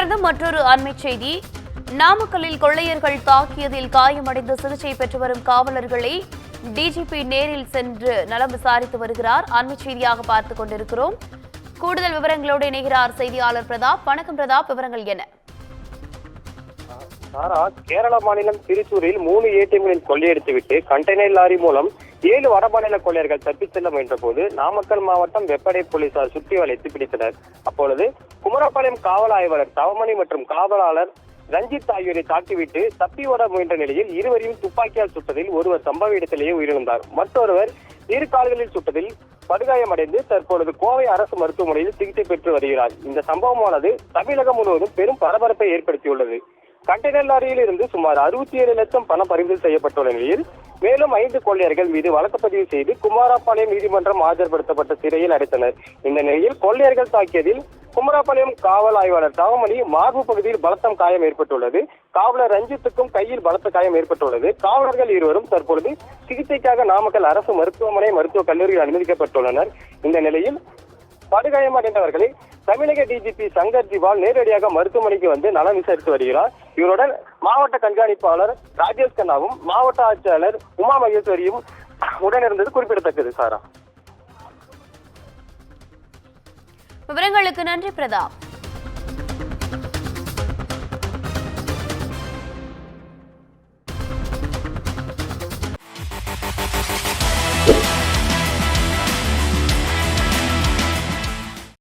தொடர்ந்து மற்றொரு அண்மை செய்தி. நாமக்கல்லில் கொள்ளையர்கள் தாக்கியதில் காயமடைந்து சிகிச்சை பெற்று வரும் காவலர்களை டிஜிபி நேரில் சென்று நலம் விசாரித்து வருகிறார். அண்மை செய்தியாக பார்த்துக் கொண்டிருக்கிறோம். கூடுதல் விவரங்களோடு இணைகிறார் செய்தியாளர் பிரதாப். வணக்கம் பிரதாப், விவரங்கள் என்ன? கேரள மாநிலம் திருச்சூரில் 3 ஏடிஎம்களில் கொள்ளையடித்துவிட்டு கண்டெய்னர் லாரி மூலம் 7 வடமாநில கொள்ளையர்கள் தப்பிச் செல்ல முயன்ற போது நாமக்கல் மாவட்டம் வெப்படை போலீசார் சுற்றி வளைத்து பிடித்தனர். அப்பொழுது குமரபாளையம் காவல் ஆய்வாளர் தவமணி மற்றும் காவலாளர் ரஞ்சித் ஆகியோரை தாக்கிவிட்டு தப்பி ஓட முயன்ற நிலையில் இருவரையும் துப்பாக்கியால் சுட்டதில் ஒருவர் சம்பவ இடத்திலேயே உயிரிழந்தார். மற்றொருவர் இரு கால்களில் சுட்டதில் படுகாயமடைந்து தற்பொழுது கோவை அரசு மருத்துவமனையில் சிகிச்சை பெற்று வருகிறார். இந்த சம்பவமானது தமிழகம் முழுவதும் பெரும் பரபரப்பை ஏற்படுத்தியுள்ளது. கண்டெய்னர் லாரியில் இருந்து சுமார் 67 லட்சம் பணம் பறிமுதல் செய்யப்பட்டுள்ள நிலையில் மேலும் 5 கொள்ளையர்கள் மீது வழக்கு பதிவு செய்து குமாரபாளையம் நீதிமன்றம் ஆஜர்படுத்தப்பட்ட சிறையில் அடைத்தனர். இந்த நிலையில் கொள்ளையர்கள் தாக்கியதில் குமரபாளையம் காவல் ஆய்வாளர் தவமணி மார்பு பகுதியில் பலத்த காயம் ஏற்பட்டுள்ளது. காவலர் ரஞ்சித்துக்கும் கையில் பலத்த காயம் ஏற்பட்டுள்ளது. காவலர்கள் இருவரும் தற்பொழுது சிகிச்சைக்காக நாமக்கல் அரசு மருத்துவமனை மருத்துவக் கல்லூரியில் அனுமதிக்கப்பட்டுள்ளனர். இந்த நிலையில் படுகாயமடைந்தவர்களை தமிழக டிஜிபி சங்கர் ஜிவால் நேரடியாக மருத்துவமனைக்கு வந்து நலம் விசாரித்து வருகிறார். இவருடன் மாவட்ட கண்காணிப்பாளர் ராஜேஷ் கண்ணாவும் மாவட்ட ஆட்சியாளர் உமா மகேஸ்வரியும் உடனிருந்தது குறிப்பிடத்தக்கது. சாரா, விவரங்களுக்கு நன்றி பிரதாப்.